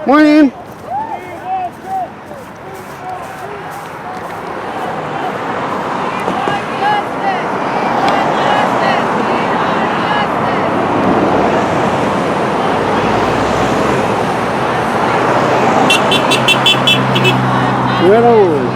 Morning. Right on.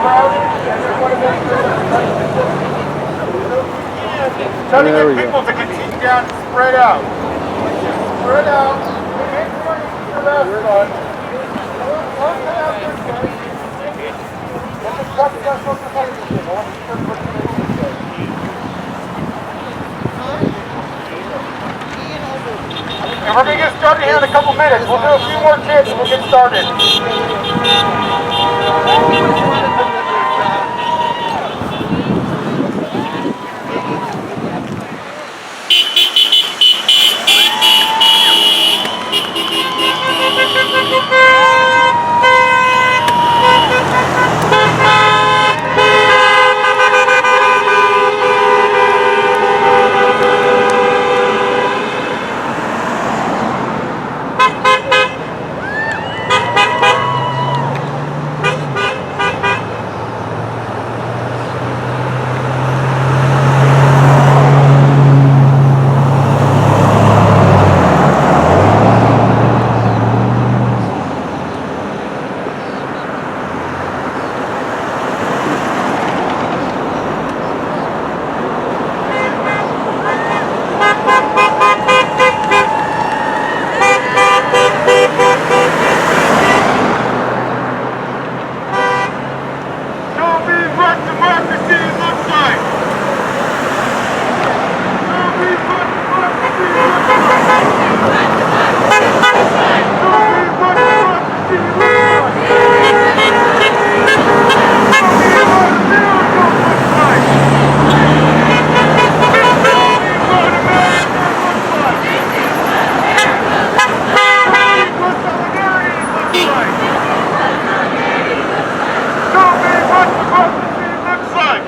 Crowd Try to get people to continue down and spread out. Spread out. Make sure you see the last one. And we're going to get started here in a couple minutes. We'll do a few more chants and we'll get started.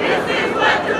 This is what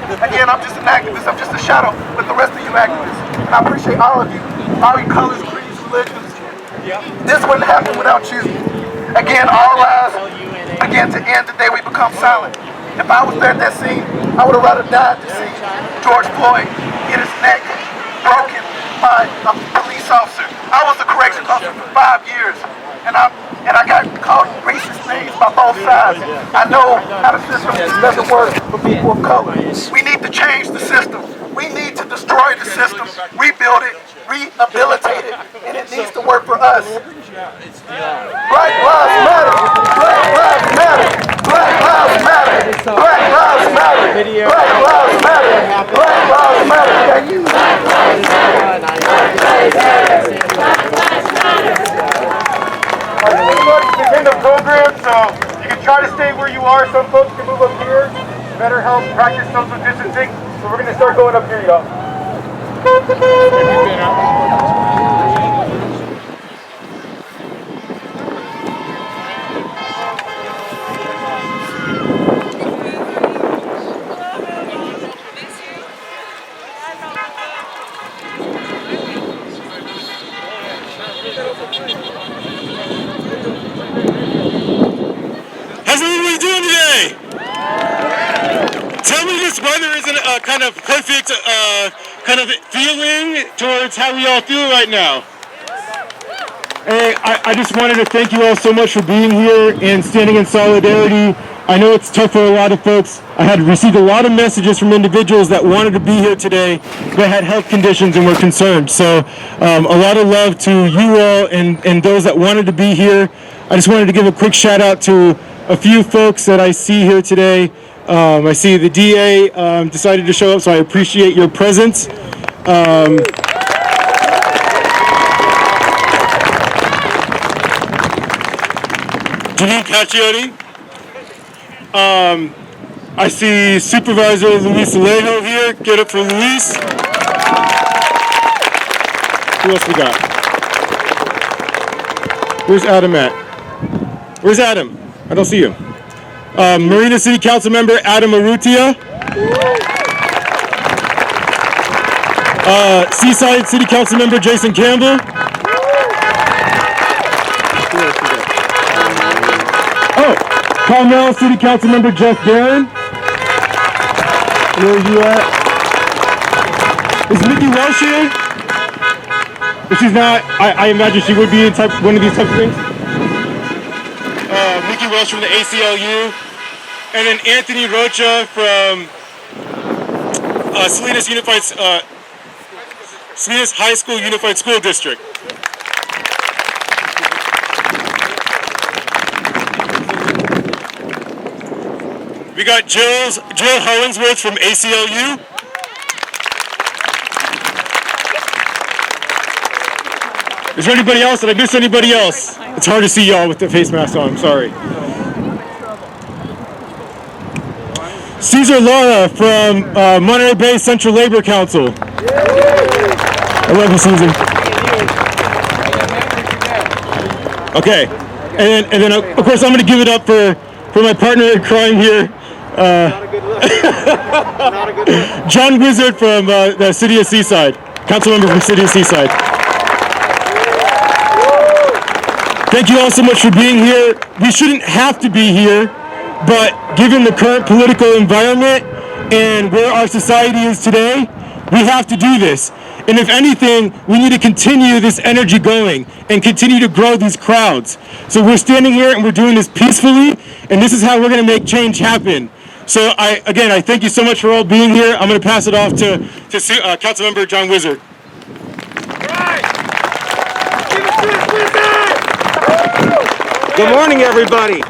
Again, I'm just an activist. I'm just a shadow with the rest of you activists. And I appreciate all of you, all your colors, creeds, religions. This wouldn't happen without you. Again, all lives, again, to end the day we become silent. If I was there at that scene, I would have rather died to see George Floyd get his neck broken by a police officer. I was a corrections officer for 5 years, and I got called racist names by both sides. I know how the system doesn't work for people of color. We need to change the system. We need to destroy the system, rebuild it, rehabilitate it, and it needs to work for us. Black lives matter. Black lives matter. Black lives matter. Black lives matter. Black lives matter. Black lives matter. Thank you. It's in the program, so you can try to stay where you are. Some folks can move up here. Better help practice social distancing. So we're going to start going up here, y'all. How's everybody doing today? Tell me this weather isn't a kind of perfect kind of feeling towards how we all feel right now. Hey, I just wanted to thank you all so much for being here and standing in solidarity. I know it's tough for a lot of folks. I had received a lot of messages from individuals that wanted to be here today but had health conditions and were concerned. So a lot of love to you all and those that wanted to be here. I just wanted to give a quick shout out to a few folks that I see here today. I see the DA decided to show up, so I appreciate your presence. Janine Caccioni. I see Supervisor Luis Alejo here. Get up for Luis. Who else we got? Where's Adam at? Where's Adam? I don't see you. Marina City Council Member Adam Urrutia. Seaside City Council Member Jason Campbell. Oh, Carmel City Council Member Jeff Barron. Where are you at? Is Mickey Welsh here? If she's not, I imagine she would be in one of these type of things. Mickey Welsh from the ACLU. And then Anthony Rocha from Salinas High School Unified School District. We got Jill Hollingsworth from ACLU. Is there anybody else? Did I miss anybody else? It's hard to see y'all with the face mask on, I'm sorry. Cesar Lara from Monterey Bay Central Labor Council. I love you, Cesar. Okay, and then of course I'm going to give it up for my partner in crime here, John Wizard from the City of Seaside, council member from City of Seaside. Thank you all so much for being here. We shouldn't have to be here, but given the current political environment and where our society is today, we have to do this. And if anything, we need to continue this energy going and continue to grow these crowds. So we're standing here and we're doing this peacefully, and this is how we're going to make change happen. So I thank you so much for all being here. I'm going to pass it off to Councilmember John Wizard. Good morning, everybody.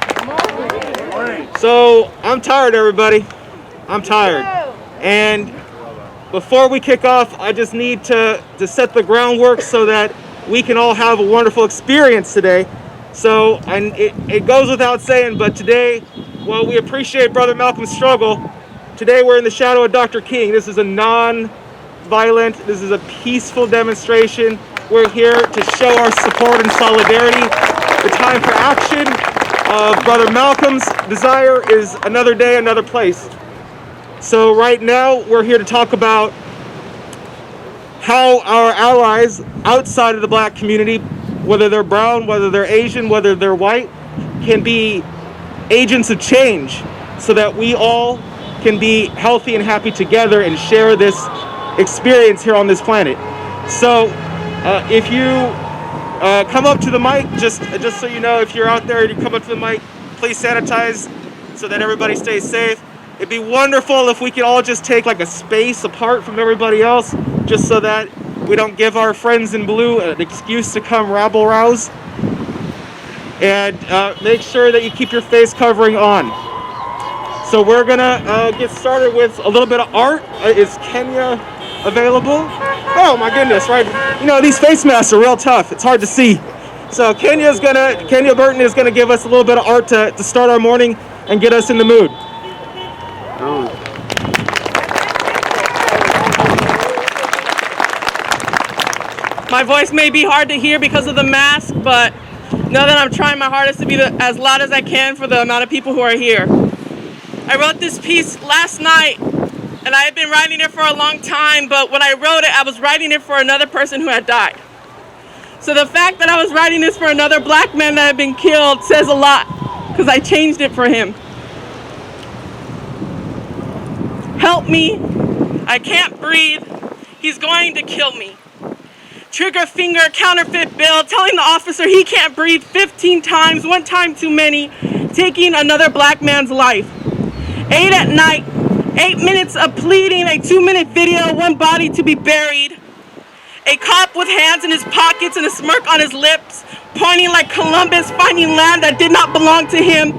So I'm tired, everybody. I'm tired. And before we kick off, I just need to set the groundwork so that we can all have a wonderful experience today. So, and it goes without saying, but today, while we appreciate Brother Malcolm's struggle, today we're in the shadow of Dr. King. This is a non-violent, this is a peaceful demonstration. We're here to show our support and solidarity. The time for action of Brother Malcolm's desire is another day, another place. So right now, we're here to talk about how our allies outside of the black community, whether they're brown, whether they're Asian, whether they're white, can be agents of change so that we all can be healthy and happy together and share this experience here on this planet. So if you come up to the mic, just so you know, if you're out there and you come up to the mic, please sanitize so that everybody stays safe. It'd be wonderful if we could all just take like a space apart from everybody else, just so that we don't give our friends in blue an excuse to come rabble-rouse. And make sure that you keep your face covering on. So we're gonna get started with a little bit of art. Is Kenya available? Oh my goodness, right? You know, these face masks are real tough. It's hard to see. So Kenya Burton is gonna give us a little bit of art to start our morning and get us in the mood. My voice may be hard to hear because of the mask, but know that I'm trying my hardest to be as loud as I can for the amount of people who are here. I wrote this piece last night, and I had been writing it for a long time, but when I wrote it, I was writing it for another person who had died. So the fact that I was writing this for another black man that had been killed says a lot, because I changed it for him. Help me. I can't breathe. He's going to kill me. Trigger finger, counterfeit bill, telling the officer he can't breathe 15 times, one time too many, taking another black man's life. 8 at night, 8 minutes of pleading, a 2-minute video, one body to be buried. A cop with hands in his pockets and a smirk on his lips, pointing like Columbus finding land that did not belong to him.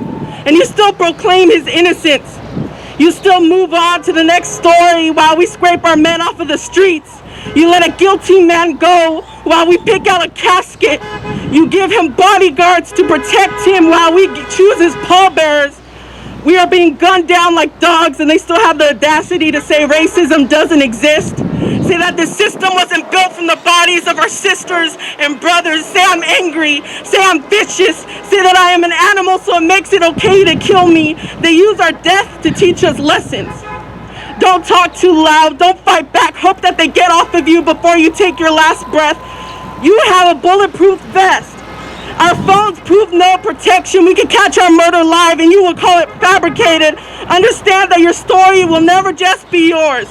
And you still proclaim his innocence. You still move on to the next story while we scrape our men off of the streets. You let a guilty man go while we pick out a casket. You give him bodyguards to protect him while we choose his pallbearers. We are being gunned down like dogs, and they still have the audacity to say racism doesn't exist. Say that the system wasn't built from the bodies of our sisters and brothers. Say I'm angry. Say I'm vicious. Say that I am an animal, so it makes it okay to kill me. They use our death to teach us lessons. Don't talk too loud. Don't fight back. Hope that they get off of you before you take your last breath. You have a bulletproof vest. Our phones prove no protection. We can catch our murder live and you will call it fabricated. Understand that your story will never just be yours.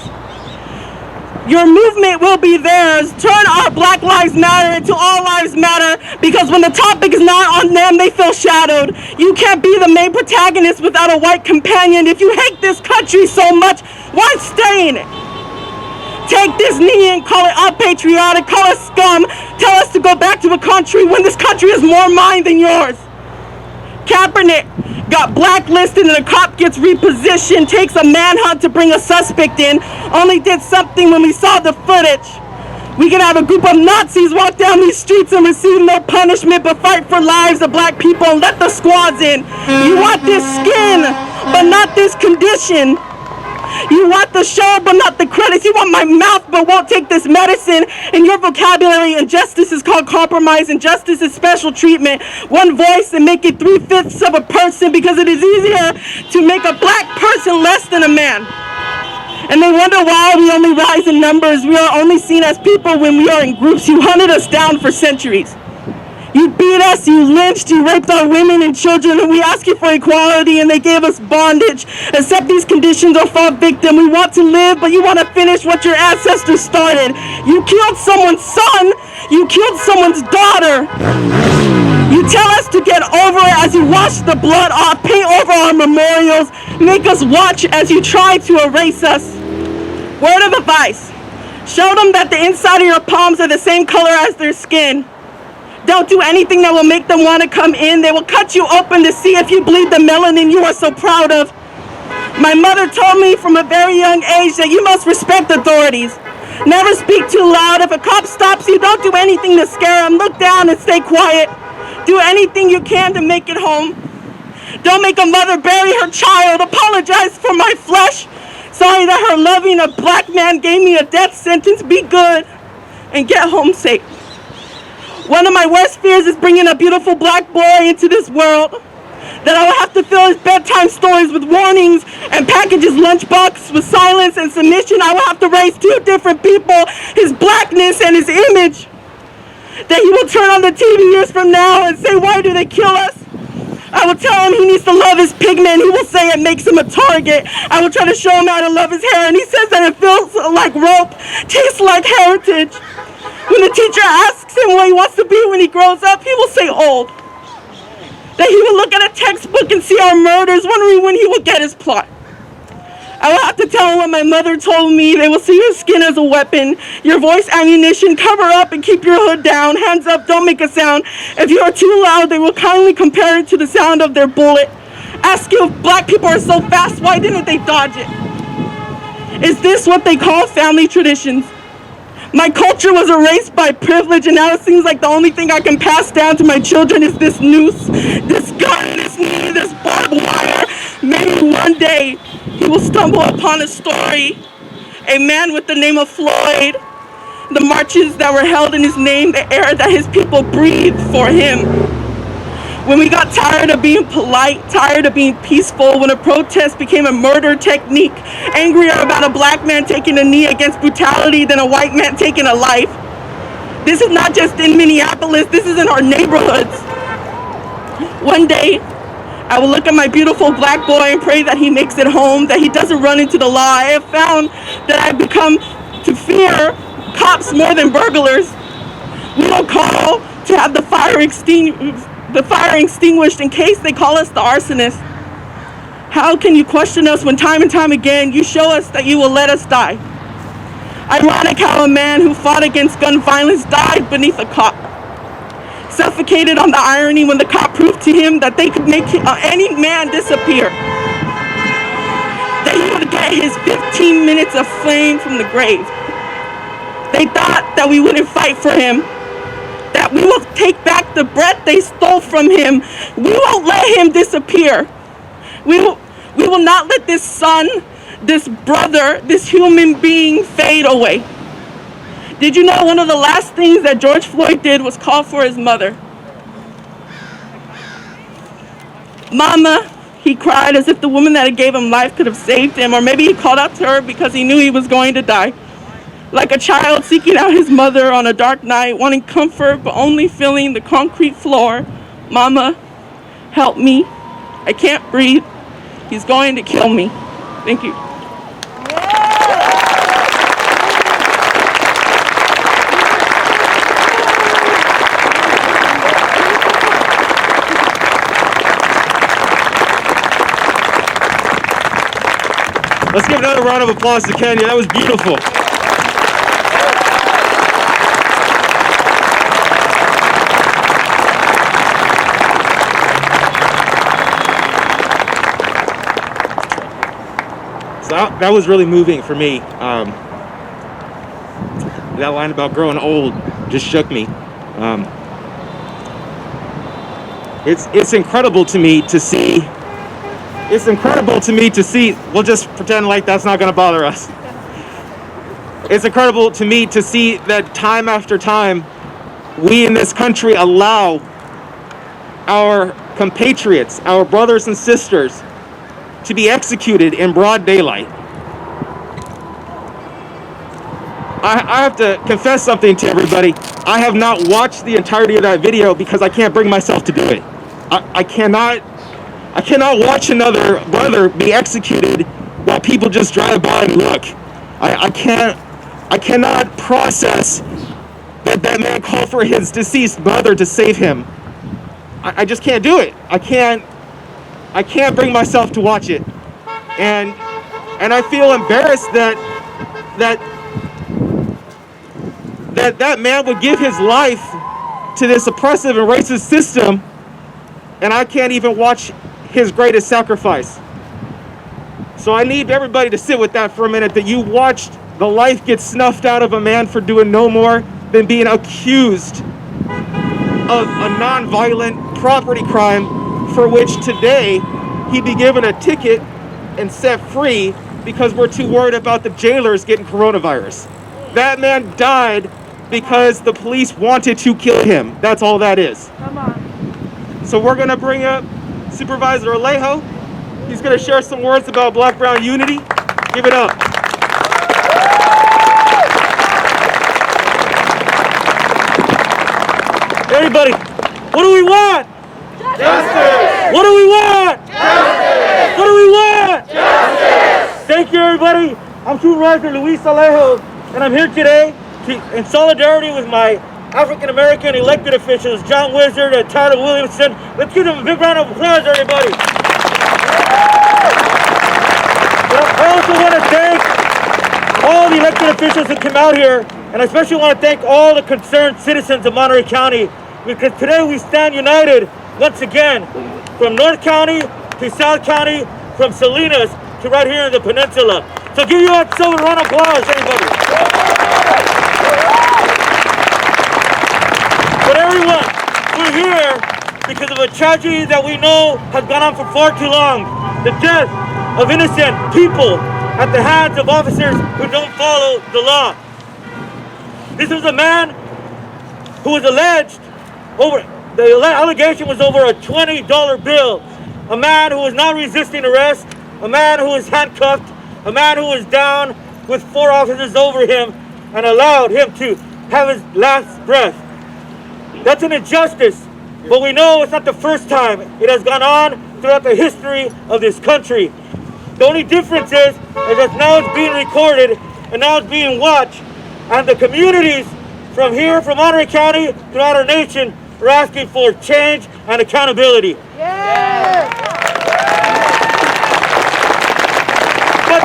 Your movement will be theirs. Turn our Black Lives Matter into All Lives Matter, because when the topic is not on them, they feel shadowed. You can't be the main protagonist without a white companion. If you hate this country so much, why stay in it? Take this knee and call it unpatriotic, call us scum, tell us to go back to a country when this country is more mine than yours. Kaepernick got blacklisted and a cop gets repositioned, takes a manhunt to bring a suspect in, only did something when we saw the footage. We can have a group of Nazis walk down these streets and receive no punishment but fight for lives of black people and let the squads in. You want this skin, but not this condition. You want the show, but not the credits. You want my mouth, but won't take this medicine. In your vocabulary, injustice is called compromise. Injustice is special treatment. One voice and make it 3/5 of a person, because it is easier to make a black person less than a man. And they wonder why we only rise in numbers. We are only seen as people when we are in groups. You hunted us down for centuries. You beat us, you lynched, you raped our women and children, and we asked you for equality and they gave us bondage. Accept these conditions or fall victim. We want to live, but you want to finish what your ancestors started. You killed someone's son, you killed someone's daughter. You tell us to get over it as you wash the blood off, paint over our memorials, make us watch as you try to erase us. Word of advice, show them that the inside of your palms are the same color as their skin. Don't do anything that will make them want to come in. They will cut you open to see if you bleed the melanin you are so proud of. My mother told me from a very young age that you must respect authorities. Never speak too loud. If a cop stops you, don't do anything to scare him. Look down and stay quiet. Do anything you can to make it home. Don't make a mother bury her child. Apologize for my flesh. Sorry that her loving a black man gave me a death sentence. Be good and get home safe. One of my worst fears is bringing a beautiful black boy into this world. That I will have to fill his bedtime stories with warnings and package his lunchbox with silence and submission. I will have to raise two different people, his blackness and his image. That he will turn on the TV years from now and say, why do they kill us? I will tell him he needs to love his pigment. He will say it makes him a target. I will try to show him how to love his hair, and he says that it feels like rope, tastes like heritage. When the teacher asks him what he wants to be when he grows up, he will say old. That he will look at a textbook and see our murders, wondering when he will get his plot. I will have to tell him what my mother told me. They will see your skin as a weapon, your voice ammunition. Cover up and keep your hood down. Hands up, don't make a sound. If you are too loud, they will kindly compare it to the sound of their bullet. Ask you if black people are so fast, why didn't they dodge it? Is this what they call family traditions? My culture was erased by privilege, and now it seems like the only thing I can pass down to my children is this noose, this gun, this knee, this barbed wire. Maybe one day he will stumble upon a story, a man with the name of Floyd, the marches that were held in his name, the air that his people breathed for him. When we got tired of being polite, tired of being peaceful, when a protest became a murder technique, angrier about a black man taking a knee against brutality than a white man taking a life. This is not just in Minneapolis, this is in our neighborhoods. One day, I will look at my beautiful black boy and pray that he makes it home, that he doesn't run into the law. I have found that I've become to fear cops more than burglars. We don't call to have the fire extinguished in case they call us the arsonist. How can you question us when time and time again you show us that you will let us die? Ironic how a man who fought against gun violence died beneath a cop. Suffocated on the irony when the cop proved to him that they could make any man disappear. That he would get his 15 minutes of flame from the grave. They thought that we wouldn't fight for him, that we will take back the breath they stole from him. We won't let him disappear. We will not let this son, this brother, this human being fade away. Did you know one of the last things that George Floyd did was call for his mother? Mama, he cried as if the woman that gave him life could have saved him, or maybe he called out to her because he knew he was going to die. Like a child seeking out his mother on a dark night, wanting comfort but only feeling the concrete floor. Mama, help me. I can't breathe. He's going to kill me. Thank you. Let's give another round of applause to Kenya. That was beautiful. So that was really moving for me. That line about growing old just shook me. It's incredible to me to see. It's incredible to me to see. We'll just pretend like that's not going to bother us. It's incredible to me to see that time after time, we in this country allow our compatriots, our brothers and sisters, to be executed in broad daylight. I have to confess something to everybody. I have not watched the entirety of that video because I can't bring myself to do it. I cannot watch another brother be executed while people just drive by and look. I cannot process that man called for his deceased brother to save him. I just can't do it. I can't bring myself to watch it. And I feel embarrassed that man would give his life to this oppressive and racist system, and I can't even watch his greatest sacrifice. So I need everybody to sit with that for a minute, that you watched the life get snuffed out of a man for doing no more than being accused of a non-violent property crime for which today he'd be given a ticket and set free because we're too worried about the jailers getting coronavirus. That man died because the police wanted to kill him. That's all that is. Come on. So we're gonna bring up Supervisor Alejo. He's going to share some words about Black-Brown unity. Give it up. Everybody, what do we want? Justice! What do we want? Justice! What do we want? Justice! Thank you, everybody. I'm Supervisor Luis Alejo, and I'm here today in solidarity with my African-American elected officials, John Wizard and Tyler Williamson. Let's give them a big round of applause, everybody. I also want to thank all the elected officials who came out here, and I especially want to thank all the concerned citizens of Monterey County, because today we stand united once again, from North County to South County, from Salinas to right here in the peninsula. So give you a round of applause, everybody. But everyone, we're here because of a tragedy that we know has gone on for far too long. The death of innocent people at the hands of officers who don't follow the law. This was a man who was alleged the allegation was over a $20 bill. A man who was not resisting arrest, a man who was handcuffed, a man who was down with 4 officers over him and allowed him to have his last breath. That's an injustice, but we know it's not the first time. It has gone on throughout the history of this country. The only difference is that now it's being recorded and now it's being watched, and the communities from here, from Monterey County, throughout our nation, are asking for change and accountability. Yeah. But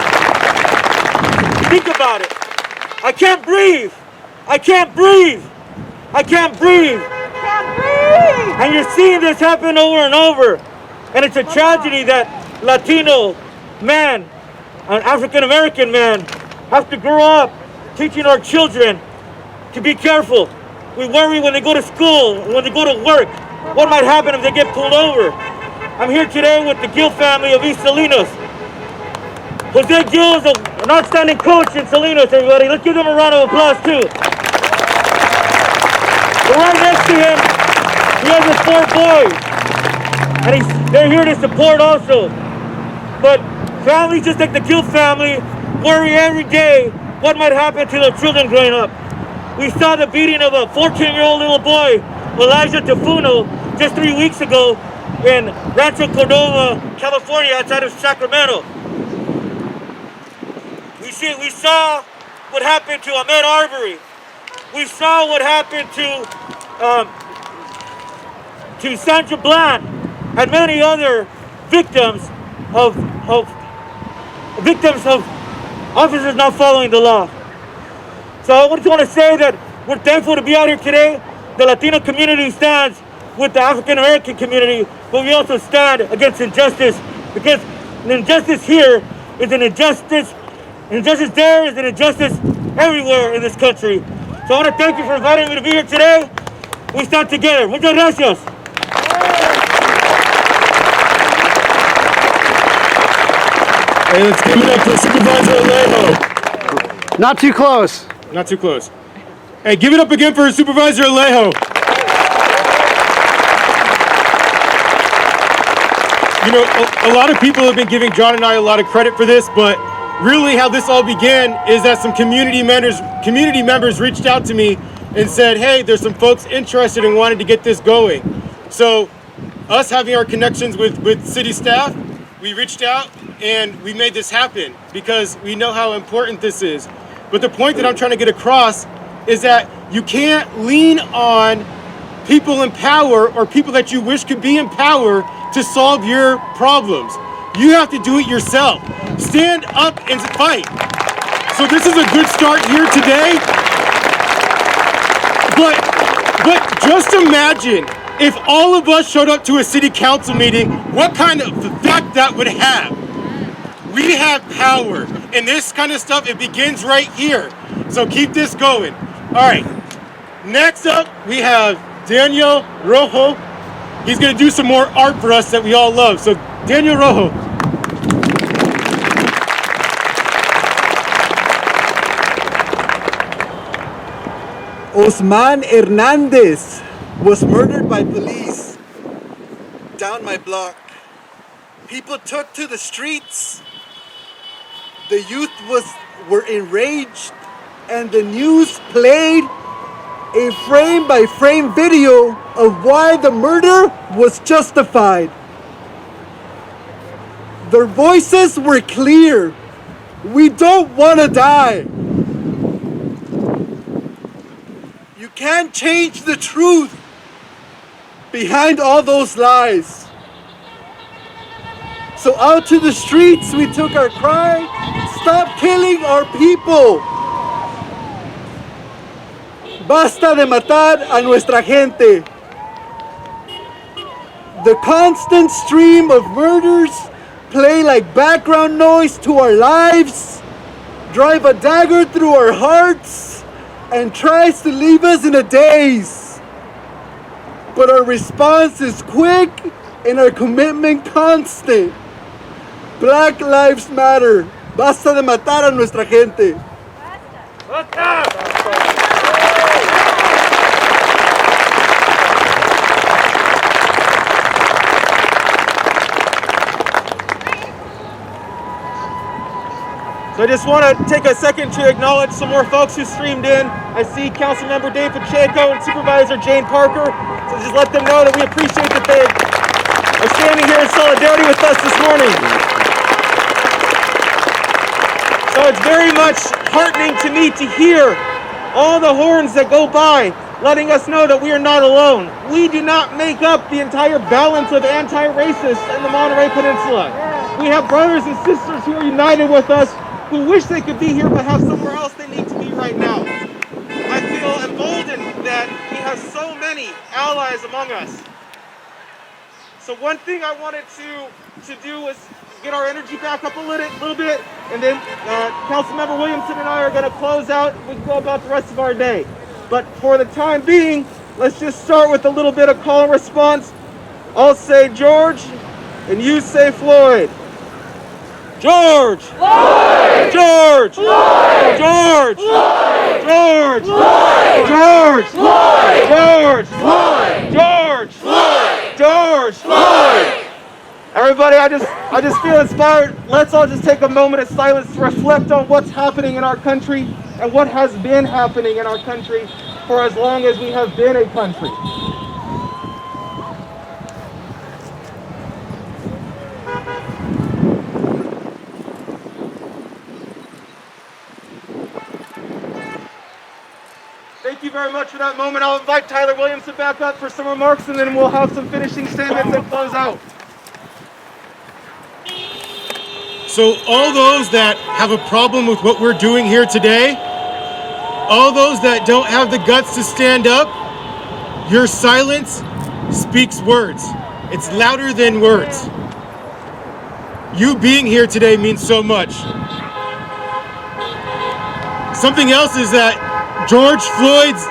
think about it. I can't breathe. I can't breathe. I can't breathe. And you're seeing this happen over and over. And it's a tragedy that Latino men and African American men have to grow up teaching our children to be careful. We worry when they go to school, when they go to work, what might happen if they get pulled over. I'm here today with the Gill family of East Salinas. Jose Gill is an outstanding coach in Salinas, everybody. Let's give them a round of applause, too. But right next to him, he has his 4 boys. And they're here to support also. But families just like the Gill family worry every day what might happen to their children growing up. We saw the beating of a 14-year-old little boy, Elijah Tafuno, just 3 weeks ago in Rancho Cordova, California, outside of Sacramento. We saw what happened to Ahmed Arbery. We saw what happened to Sandra Bland and many other victims of officers not following the law. So I just want to say that we're thankful to be out here today. The Latino community stands with the African American community, but we also stand against injustice, because an injustice here is an injustice. Injustice there is an injustice everywhere in this country. So I want to thank you for inviting me to be here today. We stand together. Muchas gracias. Hey, let's give it up for Supervisor Alejo. Not too close. Not too close. Hey, give it up again for Supervisor Alejo. You know, a lot of people have been giving John and I a lot of credit for this, but really how this all began is that some community members reached out to me and said, hey, there's some folks interested and wanted to get this going. So us having our connections with city staff, we reached out and we made this happen because we know how important this is. But the point that I'm trying to get across is that you can't lean on people in power or people that you wish could be in power to solve your problems. You have to do it yourself. Stand up and fight. So this is a good start here today. But just imagine if all of us showed up to a city council meeting, what kind of effect that would have. We have power, and this kind of stuff, it begins right here. So keep this going. All right, next up, we have Daniel Rojo. He's gonna do some more art for us that we all love. So Daniel Rojo. Osman Hernandez was murdered by police down my block. People took to the streets. The youth were enraged, and the news played a frame-by-frame video of why the murder was justified. Their voices were clear. We don't want to die. You can't change the truth behind all those lies. So out to the streets we took our cry, stop killing our people. Basta de matar a nuestra gente. The constant stream of murders play like background noise to our lives, drive a dagger through our hearts, and tries to leave us in a daze. But our response is quick and our commitment constant. Black Lives Matter. Basta de matar a nuestra gente. So I just want to take a second to acknowledge some more folks who streamed in. I see Councilmember Dave Pacheco and Supervisor Jane Parker. So just let them know that we appreciate that they are standing here in solidarity with us this morning. So it's very much heartening to me to hear all the horns that go by, letting us know that we are not alone. We do not make up the entire balance of anti-racists in the Monterey Peninsula. We have brothers and sisters who are united with us, who wish they could be here but have somewhere else they need to be right now. I feel emboldened that we have so many allies among us. So one thing I wanted to do was get our energy back up a little bit, and then Councilmember Williamson and I are going to close out. We can go about the rest of our day. But for the time being, let's just start with a little bit of call and response. I'll say George, and you say Floyd. George! Floyd! George! Floyd! George! Floyd! George! Floyd! George! Floyd! George! Floyd! George! Floyd! George! Floyd! Everybody, I just feel inspired. Let's all just take a moment of silence to reflect on what's happening in our country and what has been happening in our country for as long as we have been a country. Thank you very much for that moment. I'll invite Tyler Williamson back up for some remarks, and then we'll have some finishing statements and close out. So all those that have a problem with what we're doing here today, all those that don't have the guts to stand up, your silence speaks words. It's louder than words. You being here today means so much. Something else is that George Floyd's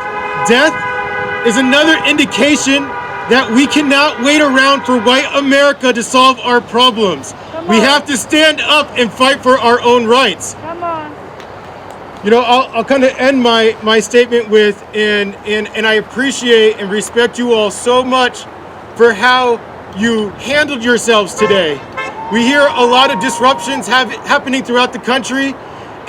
death is another indication that we cannot wait around for white America to solve our problems. We have to stand up and fight for our own rights. Come on. You know, I'll kind of end my statement with, and I appreciate and respect you all so much for how you handled yourselves today. We hear a lot of disruptions happening throughout the country,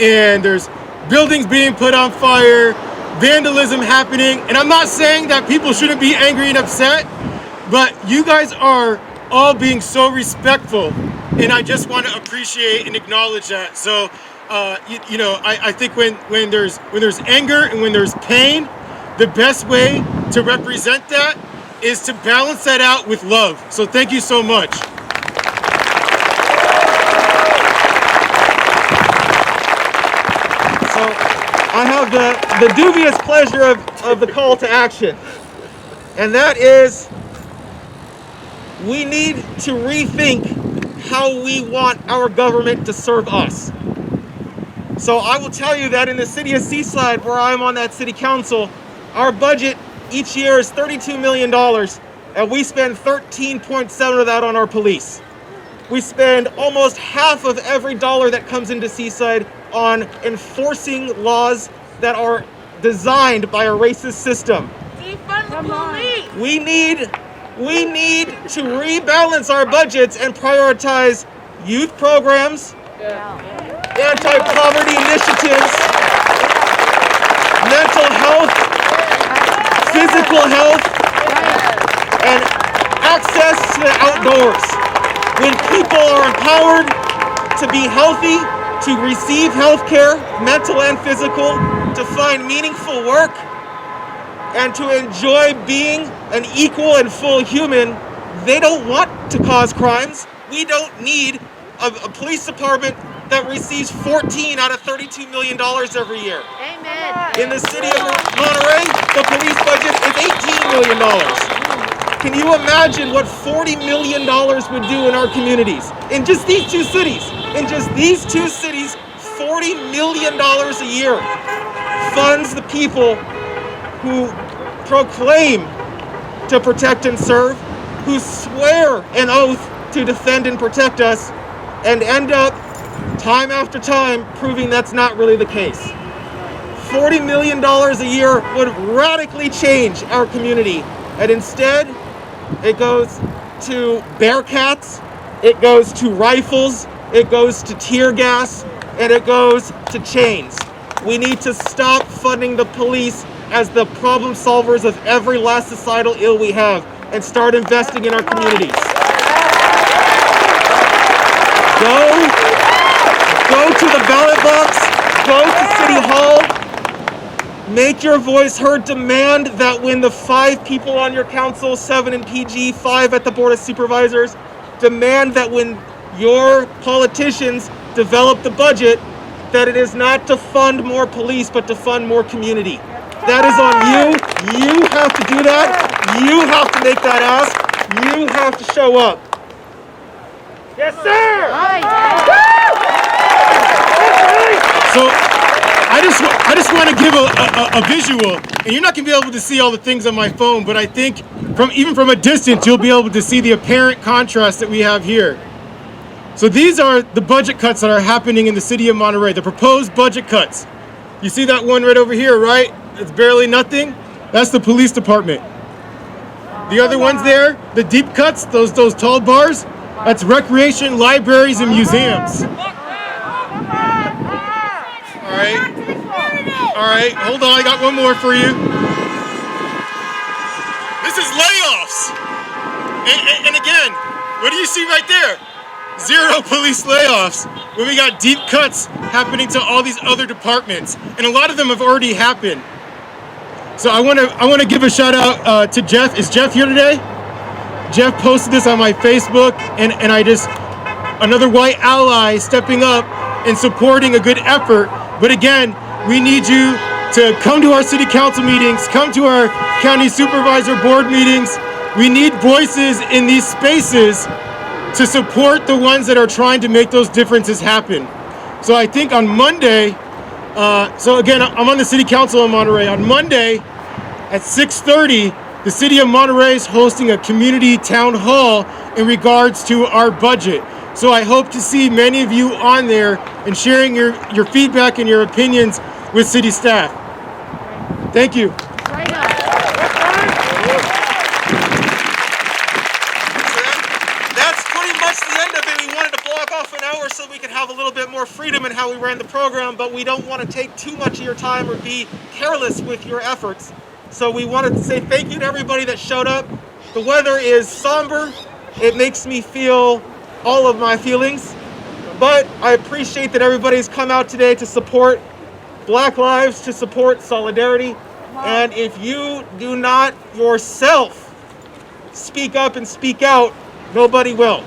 and there's buildings being put on fire, vandalism happening, and I'm not saying that people shouldn't be angry and upset, but you guys are all being so respectful, and I just want to appreciate and acknowledge that. So, I think when there's anger and when there's pain, the best way to represent that is to balance that out with love. So thank you so much. I have the dubious pleasure of the call to action, and that is we need to rethink how we want our government to serve us. So I will tell you that in the city of Seaside, where I'm on that city council, our budget each year is $32 million, and we spend 13.7 of that on our police. We spend almost half of every dollar that comes into Seaside on enforcing laws that are designed by a racist system. Defund the police. We need to rebalance our budgets and prioritize youth programs, anti-poverty initiatives, mental health, physical health, and access to the outdoors. When people are empowered to be healthy, to receive health care, mental and physical, to find meaningful work, and to enjoy being an equal and full human, they don't want to cause crimes. We don't need a police department that receives $14 out of $32 million every year. Amen. In the city of Monterey, the police budget is $18 million. Can you imagine what $40 million would do in our communities? In just these two cities. In just these two cities, $40 million a year funds the people who proclaim to protect and serve, who swear an oath to defend and protect us, and end up time after time proving that's not really the case. $40 million a year would radically change our community, and instead it goes to Bearcats, it goes to rifles, it goes to tear gas, and it goes to chains. We need to stop funding the police as the problem solvers of every last societal ill we have and start investing in our communities. Go to the ballot box, go to City Hall, make your voice heard, demand that when the 5 people on your council, 7 in PG, 5 at the Board of Supervisors, demand that when your politicians develop the budget, that it is not to fund more police, but to fund more community. That is on you. You have to do that. You have to make that ask. You have to show up. Yes, sir! So I just want to give a visual, and you're not going to be able to see all the things on my phone, but I think even from a distance, you'll be able to see the apparent contrast that we have here. So these are the budget cuts that are happening in the city of Monterey, the proposed budget cuts. You see that one right over here, right? It's barely nothing. That's the police department. The other ones there, the deep cuts, those tall bars, that's recreation, libraries, and museums. All right, hold on, I got one more for you. This is layoffs. And again, what do you see right there? 0 police layoffs, when we got deep cuts happening to all these other departments, and a lot of them have already happened. So I want to give a shout out to Jeff. Is Jeff here today? Jeff posted this on my Facebook, and another white ally stepping up and supporting a good effort. But again, we need you to come to our city council meetings, come to our county supervisor board meetings. We need voices in these spaces to support the ones that are trying to make those differences happen. So I think on Monday, so again, I'm on the city council in Monterey. On Monday at 6:30, the city of Monterey is hosting a community town hall in regards to our budget. So I hope to see many of you on there and sharing your feedback and your opinions with city staff. Thank you. That's pretty much the end of it. We wanted to block off an hour so we could have a little bit more freedom in how we ran the program, but we don't want to take too much of your time or be careless with your efforts. So we wanted to say thank you to everybody that showed up. The weather is somber. It makes me feel all of my feelings, but I appreciate that everybody's come out today to support Black lives, to support solidarity. And if you do not yourself speak up and speak out, nobody will.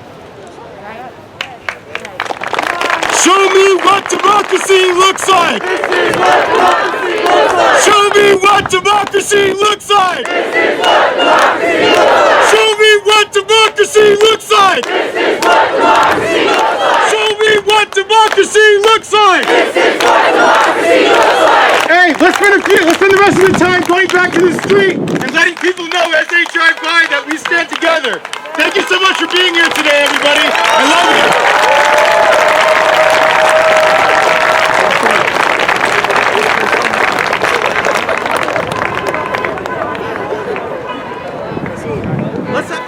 Show me what democracy looks like. This is what democracy looks like. Show me what democracy looks like. This is what democracy looks like. Show me what democracy looks like. This is what democracy looks like. Show me what democracy looks like. This is what democracy looks like. Hey, let's spend the rest of the time going back to the street and letting people know as they drive by that we stand together. Thank you so much for being here today, everybody. I love you. Let's have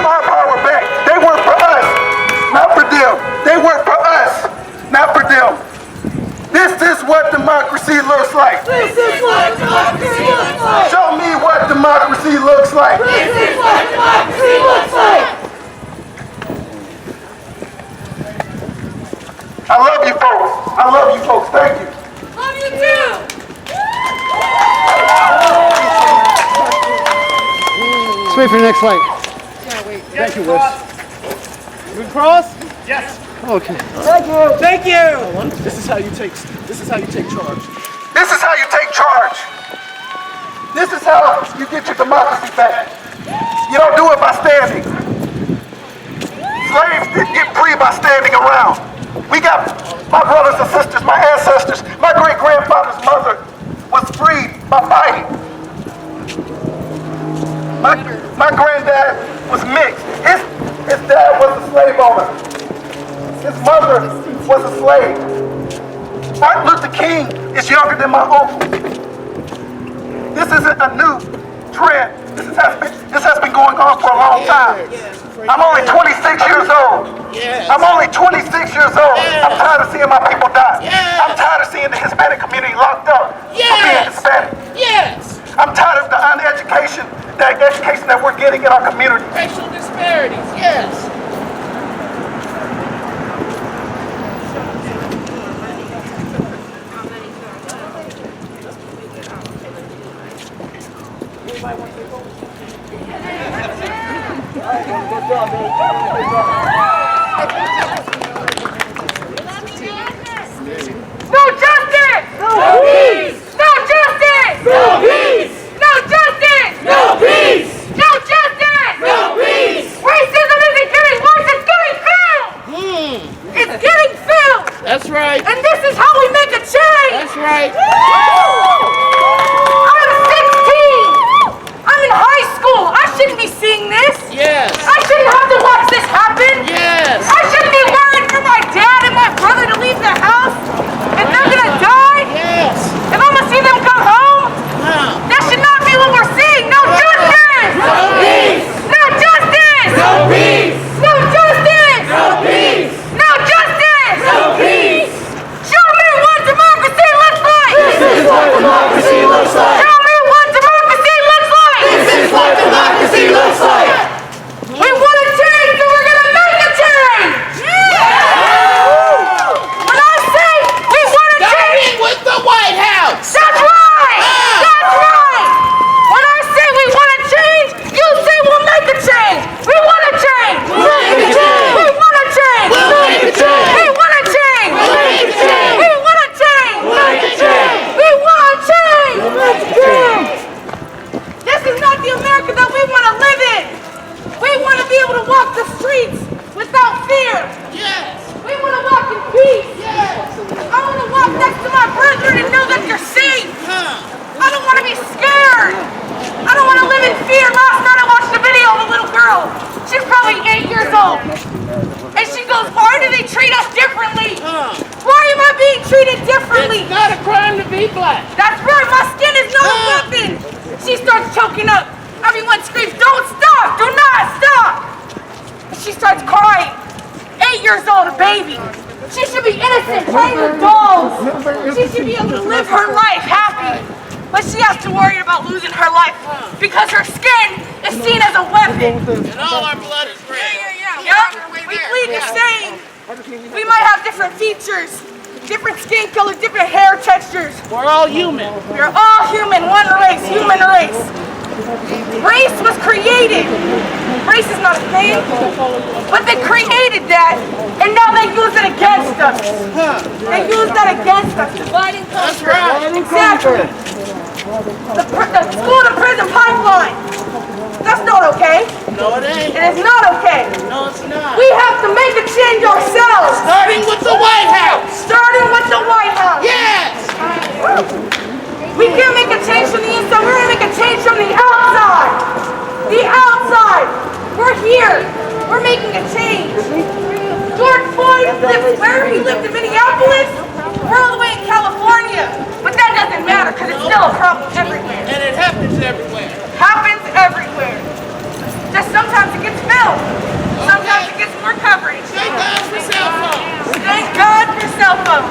what democracy looks like. This is what democracy looks like. Show me what democracy looks like. This is what democracy looks like. I love you folks. I love you folks. Thank you. Love you too. Let's wait for the next flight. Thank you, Wes. We cross? Yes. Okay. Thank you. This is how you take charge. This is how you take charge. This is how you get your democracy back. You don't do it by standing. Slaves didn't get free by standing around. We got my brothers and sisters, my ancestors, my great-grandfather's mother was freed by fighting. My granddad was mixed. His dad was a slave owner. His mother was a slave. Martin Luther King is younger than my uncle. This isn't a new trend. This has been going on for a long time. I'm only 26 years old. I'm only 26 years old. I'm tired of seeing my people die. I'm tired of seeing the Hispanic community locked up for being Hispanic. I'm tired of the education that we're getting in our community. Racial disparities, yes. No justice! No peace! No justice! No peace! No justice! No peace! No justice! No peace! Racism isn't getting worse, it's getting filled! It's getting filled! That's right. And this is how we make a change! That's right. I'm 16! I'm in high school! I shouldn't be seeing this! Yes. I shouldn't have to watch this happen! Yes. I shouldn't be worried for my dad and my brother to leave the house! If they're gonna die! Yes. If I'm gonna see them come home! Huh. That should not be what we're seeing! No justice! No peace! No justice! No peace! No justice! No peace! No justice! No peace! Show me what democracy looks like! This is what democracy looks like! Show me what democracy looks like! This is what democracy looks like! We want to change, so we're gonna make a change! When I say we want to change, Starting with the White House! that's right! That's right! When I say we want to change, you say we'll make a change! We want to change! We'll make a change! We want to change! We'll make a change! We want to change! We'll make a change! We want to change! We'll make a change! We want to change! We'll make a change! This is not the America that we want to live in! We want to be able to walk the streets without fear! Yes! We want to walk in peace! Yes! I want to walk next to my brethren and know that they're safe! Huh. I don't want to be scared! I don't want to live in fear! Last night I watched a video of a little girl. She's probably 8 years old. And she goes, why do they treat us differently? Why am I being treated differently? It's not a crime to be black. That's right, my skin is not a weapon! She starts choking up. Everyone screams, don't stop! Do not stop! She starts crying. 8 years old, a baby. She should be innocent, playing with dolls. She should be able to live her life happy. But she has to worry about losing her life because her skin is seen as a weapon. And all our blood is red. Yep, we plead the same. We might have different features, different skin color, different hair textures. We're all human. We're all human, one race, human race. Race was created. Race is not a thing, but they created that, and now they use it against us. They use that against us, divide and conquer. Exactly. The school to prison pipeline. That's not okay. No, it ain't. It is not okay. No, it's not. We have to make a change ourselves. Starting with the White House. Starting with the White House. Yes. We can't make a change from the inside. We're gonna make a change from the outside. The outside. We're here. We're making a change. George Floyd lived where he lived in Minneapolis. We're all the way in California. But that doesn't matter because it's still a problem everywhere. And it happens everywhere. Happens everywhere. Just sometimes it gets filmed. Sometimes it gets more coverage. Thank God for cell phones. Thank God for cell phones.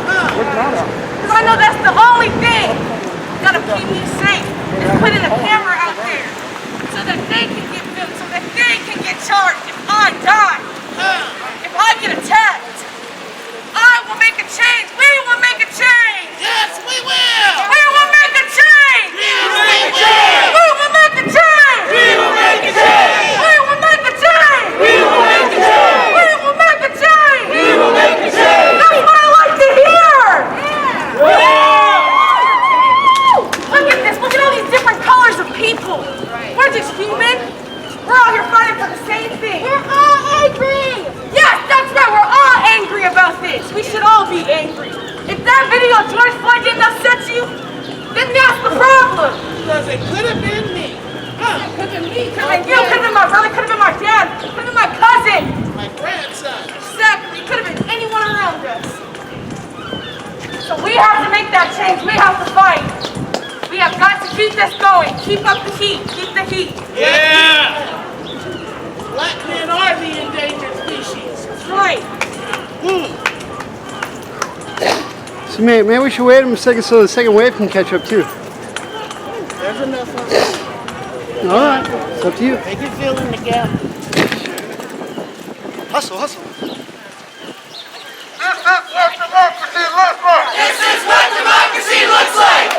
that video George Floyd didn't upset you, then that's the problem. Because it could have been me. Huh? Could have been me, could have been you, could have been my brother, could have been my dad, could have been my cousin. My grandson. Exactly, could have been anyone around us. So we have to make that change, we have to fight. We have got to keep this going, keep up the heat, keep the heat. Yeah! Black men are the endangered species. That's right. So maybe we should wait a second so the second wave can catch up too. There's enough of it. Alright, it's up to you. Make it fill in the gap. Hustle, hustle. This is what democracy looks like. This is what democracy looks like!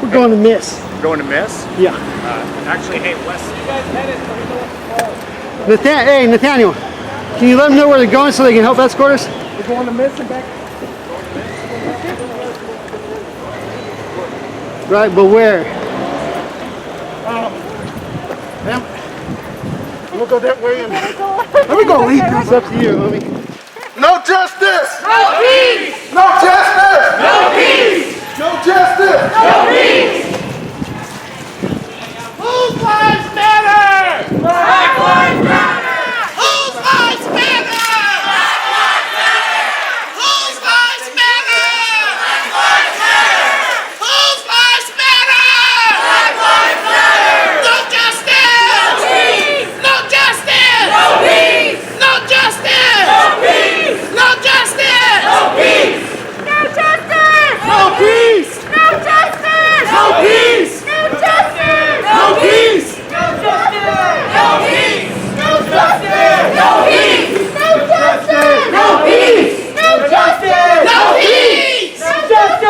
We're going to MIIS. Going to MIIS? Yeah. Actually, hey, Wes. Hey, Nathaniel, can you let them know where they're going so they can help escort us? We're going to MIIS and back. Right, but where? We'll go that way. Let me go lead you. It's up to you, homie. No justice. No peace! No justice. No peace! No justice. No peace! Whose lives matter? Black lives matter! Whose lives matter? Whose lives matter? Whose lives matter? No justice! No justice! No peace! No justice! No peace! No justice! No peace! No justice! No peace! No justice! No peace! No justice! No peace! No justice! No peace! No justice! No peace! No justice! No peace! No justice! No peace! No justice! No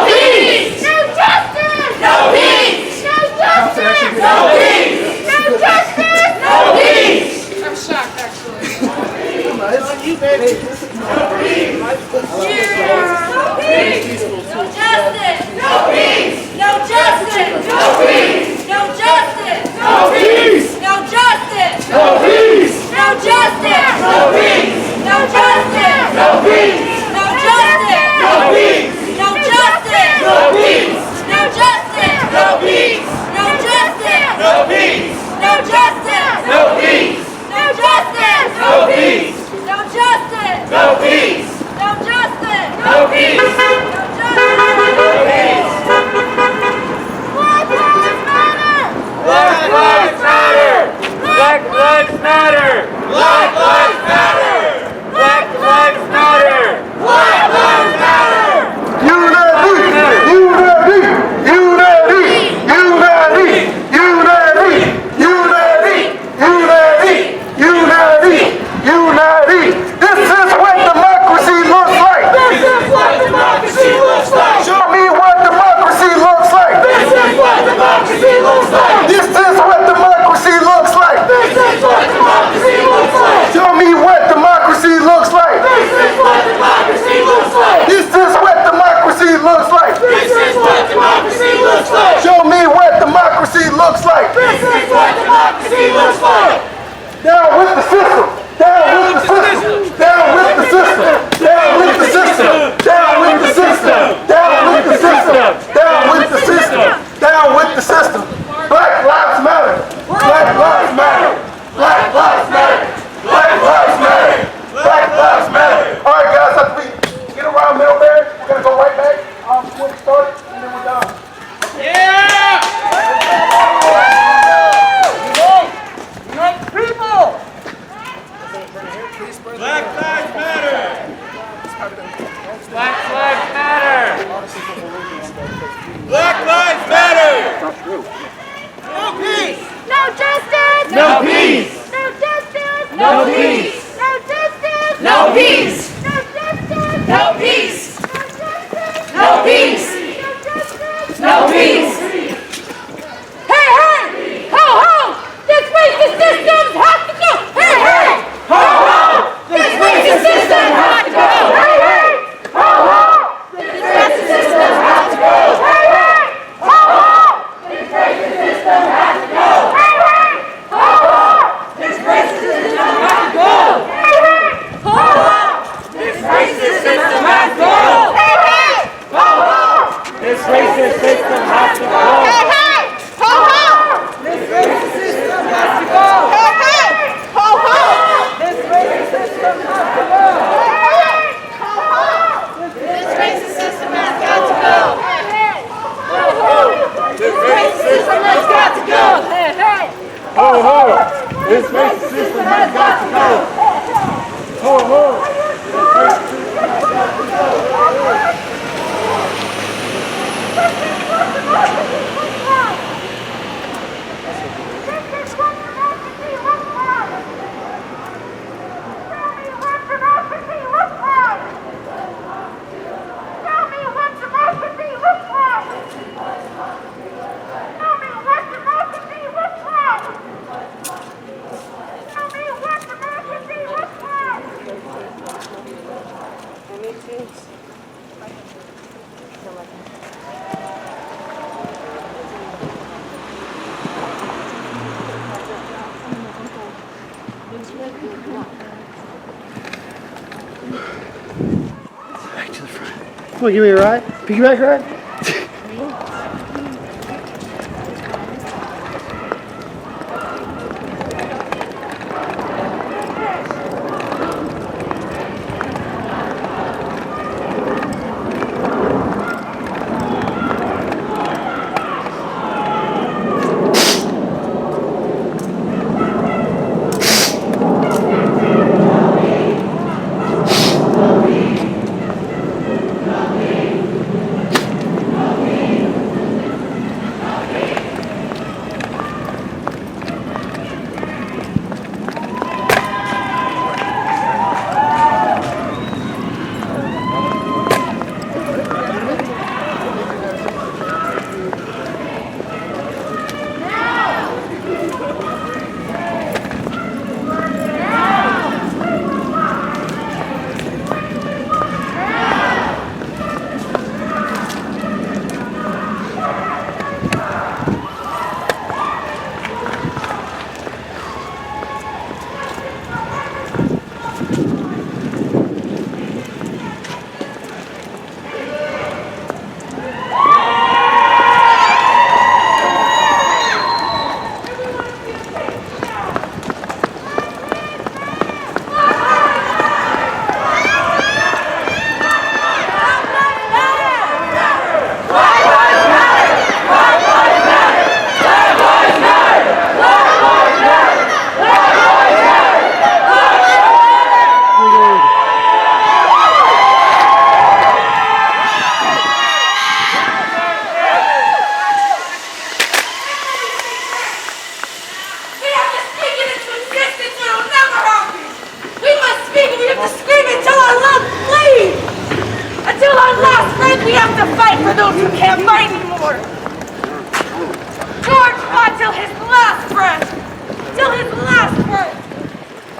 peace! No justice! No peace! No justice! No peace! No justice! No peace! I'm shocked, actually. You baby. No peace! No peace! No justice! No peace! No justice! No peace! No justice! No peace! No justice! No peace! No justice! No peace! No justice! No peace! No justice! No peace! No justice! No peace! No justice! No peace! No justice! No peace! No justice! No peace! No justice! No peace! No justice! No looks like. This is what democracy looks like. This is what democracy looks like. Show me what democracy looks like. This is what democracy looks like. This is what democracy looks like. This is what democracy looks like. Show me what democracy looks like. This is what democracy looks like. Down with the system. Down with the system. Down with the system. Down with the system. Down with the system. Down with the system. Down with the system. Down with the system. Black lives matter. Black lives matter. Black lives matter. Black lives matter. Black lives matter. All right, guys, as we get around Middlebury, we're gonna go right back before we start, and then we're done. Black lives matter! Black lives matter! Black lives matter! No peace! No justice! No peace. No justice! No peace. No justice! No peace. No justice! No peace. No justice! No peace. No peace. Hey, hey! Ho, ho! This racist system has to go! Hey, hey! Ho ho! This racist system has to go. Hey, hey! Ho, ho! This racist system has to go. Hey, hey! Ho, ho! This racist system has to go. Hey, hey! Ho, ho! This racist system has to go. Hey, hey! Ho, ho! This racist system has to go. Hey, hey! Ho ho! This racist system has to go! Hey, hey! Ho, ho! This racist system has to go. Hey, hey! Ho, ho! This racist system has to go. This racist system has got to go. This racist system has got to go. Ho ho! This racist system has got to go! Ho ho! Come on, give me a ride. Piggyback ride? We have to fight for those who can't fight anymore. George till his last breath. Till his last breath.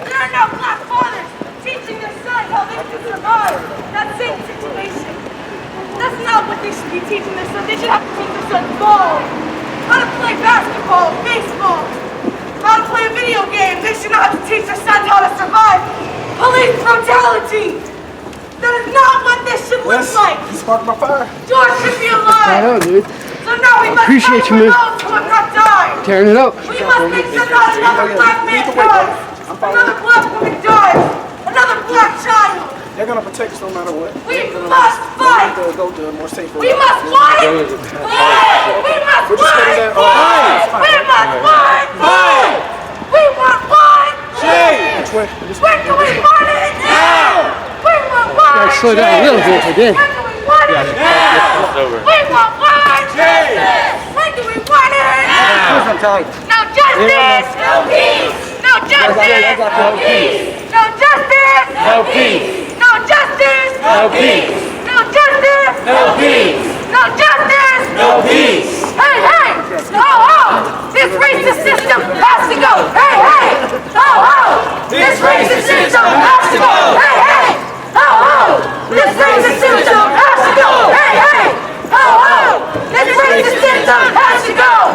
There are no black fathers teaching their sons how they can survive that same situation. That's not what they should be teaching their sons. They should have to teach their sons ball, how to play basketball, baseball, how to play a video game. They should not have to teach their sons how to survive police brutality. That is not what this should look like. You sparked my fire. George should be alive. I know, dude. So now we must Appreciate fight you, for man. those who have not died. Tearing it up. We must make sure not another black man dies. Another black woman dies. Another black child. They're gonna protect us no matter what. We must fight. Go to a more safer. We must fight. Fight. We must fight. Fight. We must fight. Fight. We want fight. Which way? When do we want it? Now. We want fight. Gotta slow down a little bit again. When do we want it? Now. We want fight. When do we want it? Now. No justice. No peace. No justice. No peace. No justice. No peace. No justice. No peace. No justice. No peace. No justice. No peace. Hey, hey. Ho, ho. This racist system has to go. Hey, hey. Ho, ho. This racist system has to go. Hey, hey. Ho, ho. This racist system has to go. Hey, hey. Ho, ho. This racist system has to go.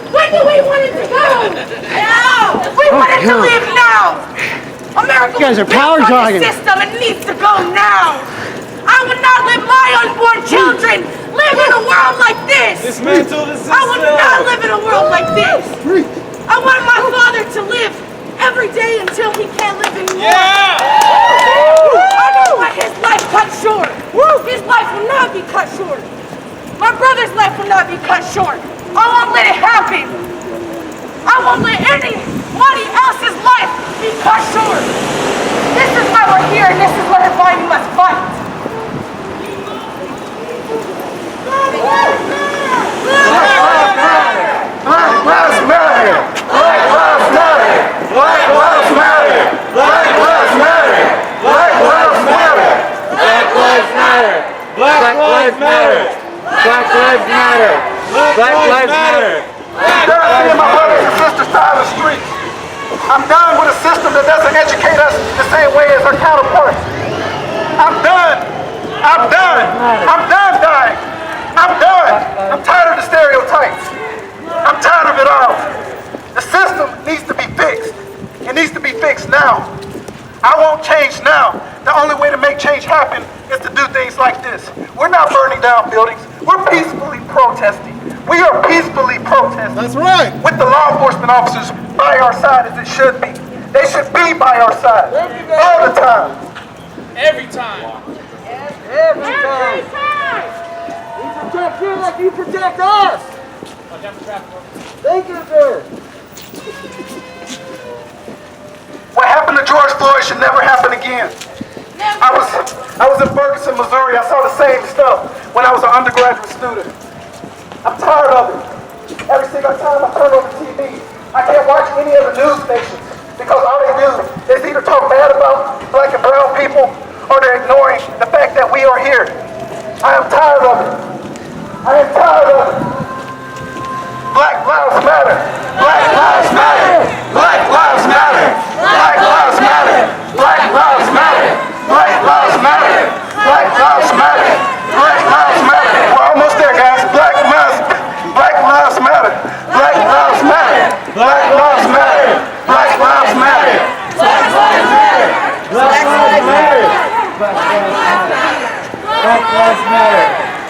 When do we want it to go? Now. We want it to leave now. America, You guys are power jogging. system. It needs to go now. I would not let my unborn children live in a world like this. Dismantle the system. I would not live in a world like this. I want my father to live every day until he can't live anymore. I don't want his life cut short. His life will not be cut short. My brother's life will not be cut short. I won't let it happen. I won't let anybody else's life be cut short. This is why we're here, and this is what why we must fight. Black lives matter. Black lives matter. Black lives matter. Black lives matter. Black lives matter. Black lives matter. Black lives matter. Black lives matter. Black lives matter. Black lives matter. I'm done seeing my brothers and sisters die on the street. I'm done with a system that doesn't educate us the same way as our counterparts. I'm done. I'm done. I'm done dying. I'm done. I'm tired of the stereotypes. I'm tired of it all. The system needs to be fixed. It needs to be fixed now. I won't change now. The only way to make change happen is to do things like this. We're not burning down buildings. We're peacefully protesting. We are peacefully protesting. That's right. With the law enforcement officers by our side as it should be. They should be by our side all the time. Every time. Every time. We protect you like you protect us. Thank you, sir. What happened to George Floyd should never happen again. I was in Ferguson, Missouri. I saw the same stuff when I was an undergraduate student. I'm tired of it. Every single time I turn on the TV, I can't watch any of the news stations because all they do is either talk bad about black and brown people or they're ignoring the fact that we are here. I am tired of it. I am tired of it. Black lives matter. Black lives matter. Black lives matter. Black lives matter. Black lives matter. Black lives matter. Black lives matter. Black lives matter. We're almost there, guys. Black lives matter. Black lives matter. Black lives matter. Black lives matter. Black lives matter. Black lives matter.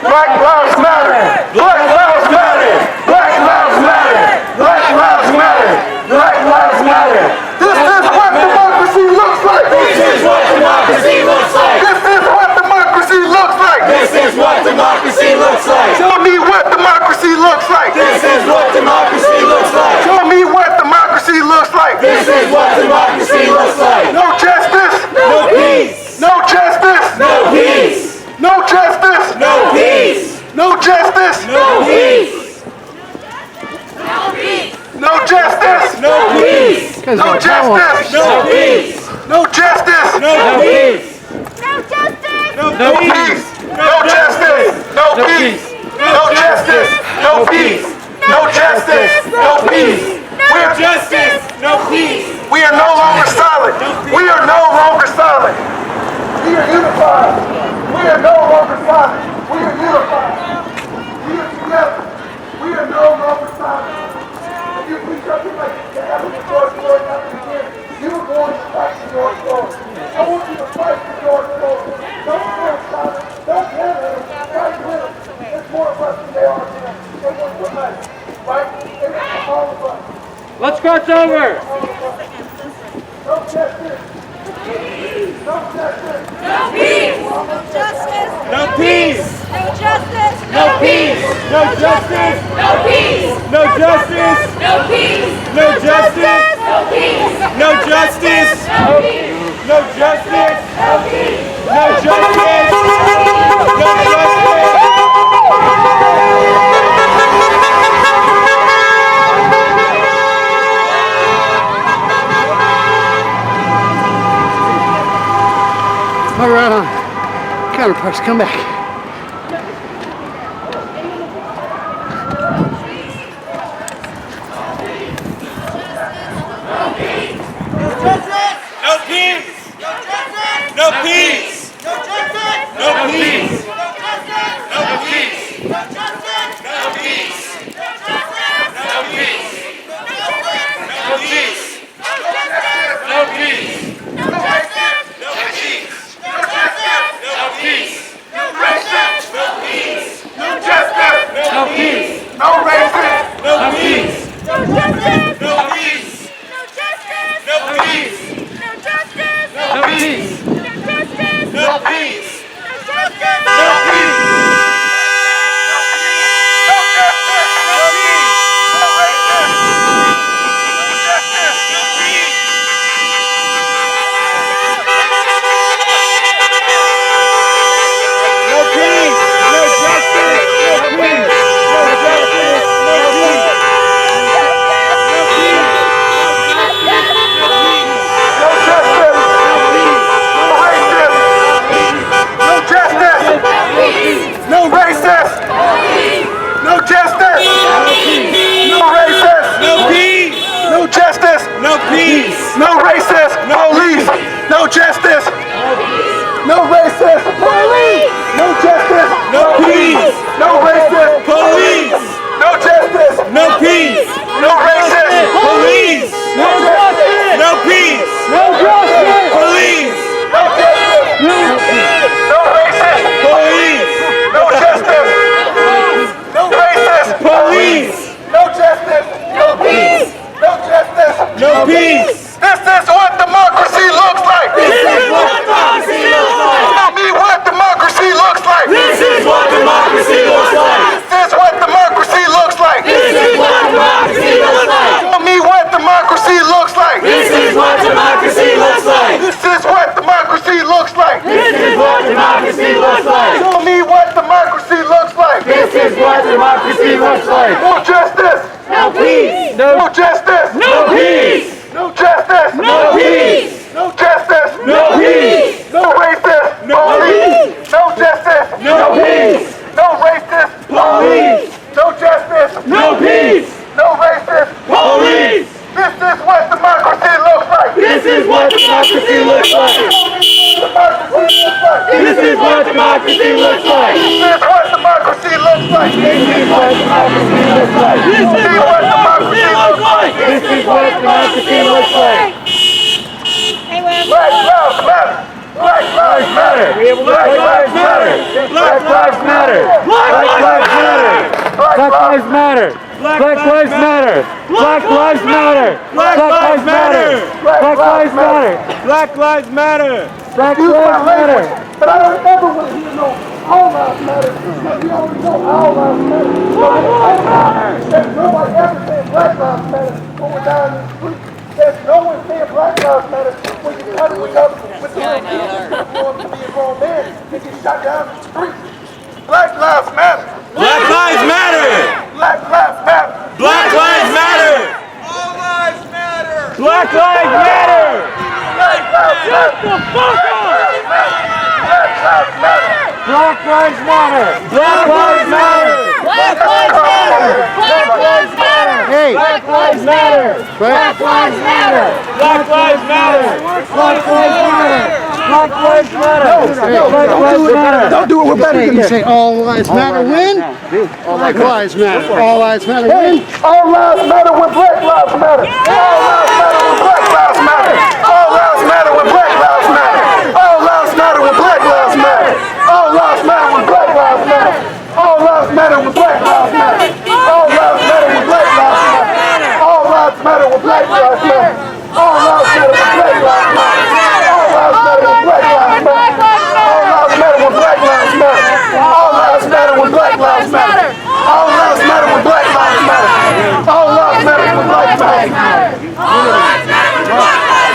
Black lives matter. Black lives matter. Black lives matter. Black lives matter. Black lives matter. Black lives matter. This is what democracy looks like. This is what democracy looks like. This is what democracy looks like. This is what democracy looks like. Show me what democracy looks like. This is what democracy looks like. Show me what democracy looks like. This is what democracy looks like. No justice. No peace. No justice. No peace. No justice. No peace. No justice. No peace. No justice. No peace. No justice. No peace. No justice. No peace. No justice. No peace. No justice. No peace. No justice. No peace. No No justice, no peace. No justice, no peace. We are no longer silent. We are no longer silent. We are unified. We are no longer silent. We are unified. We are together. We are no longer silent. If you preach something like that happened to George Floyd happened again, you were going to fight for George Floyd. I want you to fight for George Floyd. Don't stand silent. Don't stand with him. Fight with him. There's more of us than there are of them. They want to fight. Right? They want all of us. Let's cross over. No justice. No justice. No peace. No justice. No peace. No justice. No peace. No justice. No peace. No justice. No peace. No justice. No peace. No justice. No peace. No justice. No peace. No justice. No justice. All right, on. Counterparts, come back. No peace. No peace. No peace. No peace. No peace. No peace. No peace. No peace. No peace. No peace. No justice. No peace. No racist. No peace. No justice. No peace. No justice. No peace. No justice. No peace. No justice. No peace. No justice. No peace. No racist police. No justice. No racist police. No justice. No peace. No racist Police. No justice. No peace. No racist Police. No justice. No peace. No justice. Police. No justice. No racist Police. No justice. No racist Police. No justice. No peace. No justice. No peace. This is what democracy looks like. This is what democracy looks like. Tell me what democracy looks like. This is what democracy looks like. This is what democracy looks like. This is what democracy looks like. Tell me what democracy looks like. This is what democracy looks like. This is what democracy looks like. This is what democracy looks like. Tell me what democracy looks like. This is what democracy looks like. No justice. No peace. No justice. No peace. No justice. No peace. No justice. No peace. No racist No police. No justice. No peace. No racist Police. No justice. No peace. No racist Police. This is what democracy looks like. This is what democracy looks like. Democracy looks like. This is what democracy looks like. This is what democracy looks like. This is what democracy looks like. This is what democracy looks like. This is what democracy looks like. Black lives matter. Black lives matter. Black lives matter. Black lives matter. Black lives matter. Black lives matter. Black lives matter. Black lives matter. Black lives matter. Black lives matter. Black lives matter. Black lives matter. But I don't ever want to hear no all lives matter. Because we already know all lives matter. There's nobody ever saying black lives matter when we're down in the street. There's no one saying black lives matter when you cut it up with the little kids going to be a grown man and get shot down in the street. Black lives matter. Black lives matter. Black lives matter. Black lives matter. All lives matter. Black lives matter. Black lives matter. Shut the fuck up. Black lives matter. Black lives matter. Black lives matter. Black lives matter! Black lives matter! Hey. Black lives matter! Black lives matter! Black lives matter! Black lives matter! Black lives matter! Don't do it. We're better than that. You say all lives matter when? Black lives matter. All lives matter when? All lives matter when Black lives matter. All lives matter when Black lives matter. All lives matter when Black lives matter. All lives matter when Black lives matter. All lives matter when Black lives matter. All lives matter when Black lives matter. All lives matter when Black lives matter. All lives matter when Black lives matter. All lives matter when Black lives matter. All lives matter when Black lives matter. All lives matter when Black lives matter. All lives matter when Black lives matter. All lives matter when Black lives matter. All lives matter when Black lives matter.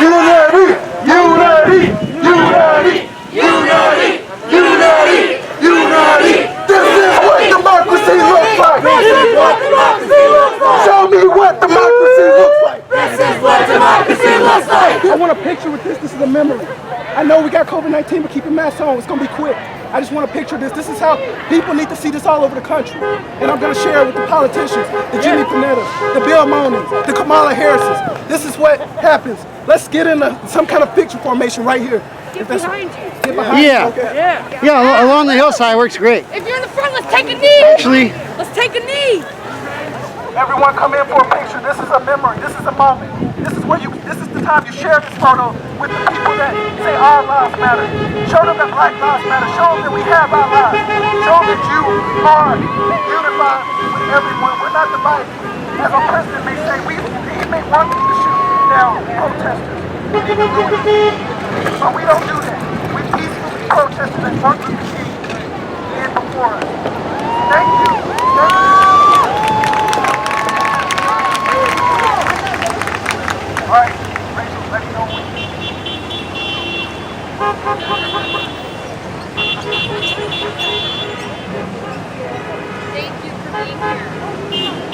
Unity, unity, unity, unity, unity, unity. This is what democracy looks like. This is what democracy looks like. Show me what democracy looks like. This is what democracy looks like. I want a picture with this. This is a memory. I know we got COVID-19, but keep your mask on. It's going to be quick. I just want to picture this. This is how people need to see this all over the country. And I'm going to share it with the politicians, the Jimmy Panettas, the Bill Monings, the Kamala Harrises. This is what happens. Let's get in some kind of picture formation right here. Get behind you. Get behind you. Okay. Yeah, along the hillside works great. If you're in the front, let's take a knee. Actually, Let's take a knee. Everyone come in for a picture. This is a memory. This is a moment. This is the time you share this photo with the people that say all lives matter. Show them that Black lives matter. Show them that we have our lives. Show them that you are unified with everyone. We're not divided. As our president may say, he may want to shoot down protesters. But we don't do that. We peacefully protested and worked with the King in before us. Thank you. All right, Rachel, let me know when. Thank you for being here.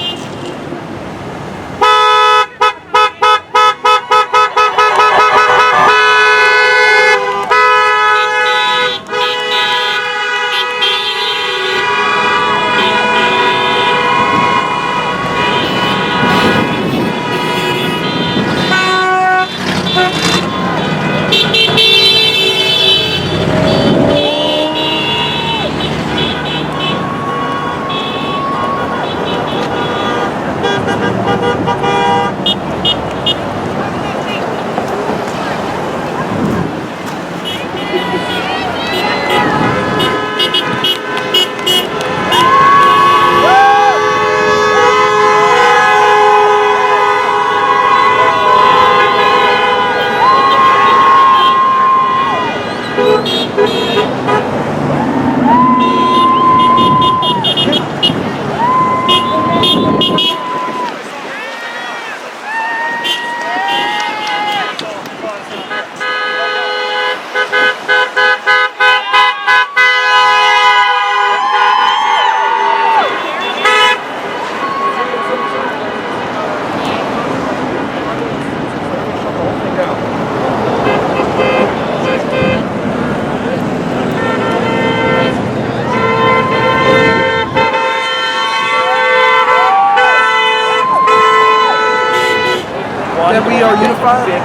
That we are unified and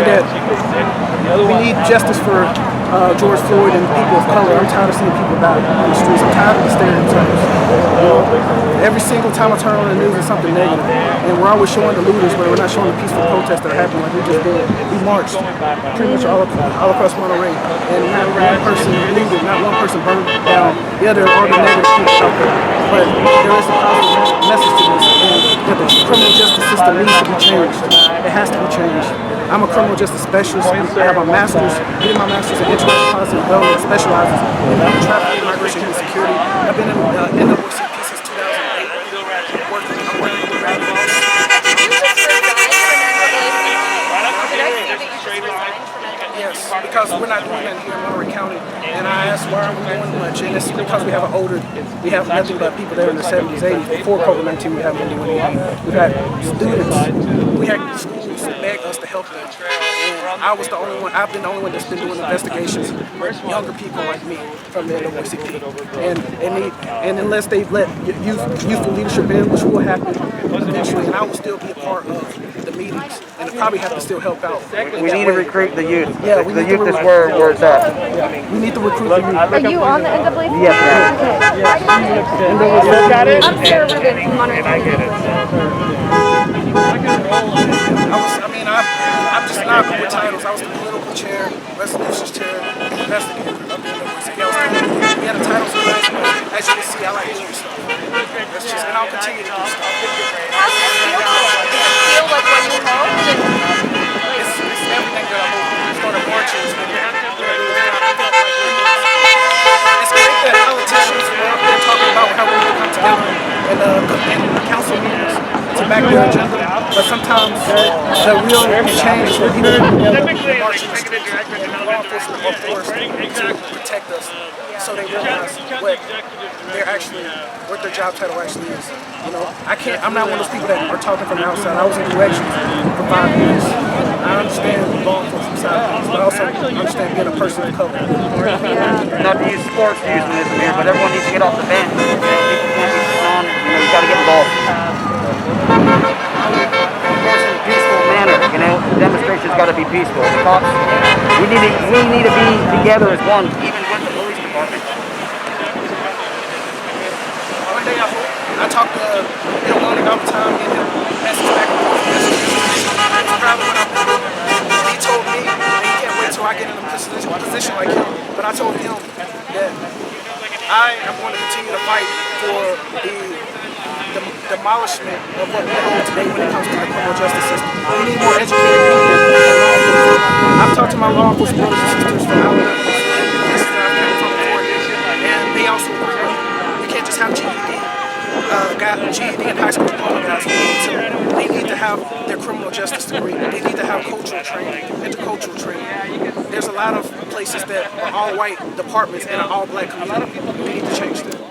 that we need justice for George Floyd and people of color. I'm tired of seeing people die on the streets. I'm tired of the stereotypes. Every single time I turn on the news, it's something negative. And we're always showing the looters, but we're not showing the peaceful protests that are happening like we just did. We marched pretty much all across Monterey. And not one person looted, not one person burned down. Yeah, there are the negative people out there. But there is a positive message to this. And that the criminal justice system needs to be changed. It has to be changed. I'm a criminal justice specialist. I have a master's, getting my master's in international policy development, specializes in trafficking, migration, and security. I've been in NWCP since 2008. I'm working with radicals. Yes, because we're not doing that here in Monterey County. And I asked why aren't we doing much? And it's because we have nothing but people there in their 70s, 80s. Before COVID-19, we haven't been doing anything. We've had students, we had schools beg us to help help them. And I was the only one. I've been the only one that's been doing investigations with younger people like me from the NAACP. And unless they let youthful leadership in, which will happen eventually, and I will still be a part of the meetings and probably have to still help out. We need to recruit the youth. Yeah, the youth is where it's at. Yeah, we need to recruit the youth. Are you on the NAACP? Yes, ma'am. Look at it. I'm Sarah Rubin from Monterey County. I'm just not with titles. I was the political chair, resolutions chair, investigator up in the City Council. We had a title for that. As you can see, I like doing stuff. That's just, and I'll continue to do stuff. How does it feel? Does it feel like when you hoped? It's everything that I hoped. Started marching. It's great that politicians are up there talking about how we need to come together in council meetings to back their agenda. But sometimes the real change is when people march in the streets and law enforcement are forced to protect us, so they realize what their job title actually is. You know, I'm not one of those people that are talking from the outside. I was in corrections for 5 years. I understand law enforcement side of things, but I also understand being a person of color. Not to use sports euphemism here, but everyone needs to get off the bench. People can't be sitting on. You got to get involved. Of course, in a peaceful manner. Demonstrations got to be peaceful. The cops, we need to be together as one, even with the police department. One day I talk to Bill Money all the time, get him message back and forth. That's probably what I'm doing. And he told me that he can't wait till I get in a position like him. But I told him that I am going to continue to fight for the demolishment of what we hold today when it comes to the criminal justice system. We need more educated people. I've talked to my law enforcement brothers and sisters from Alabama, places that I've come from before, and they also agree with me. We can't just have GED and high school diploma guys. They need to have their criminal justice degree. They need to have cultural training, intercultural training. There's a lot of places that are all white departments and an all black community. We need to change that.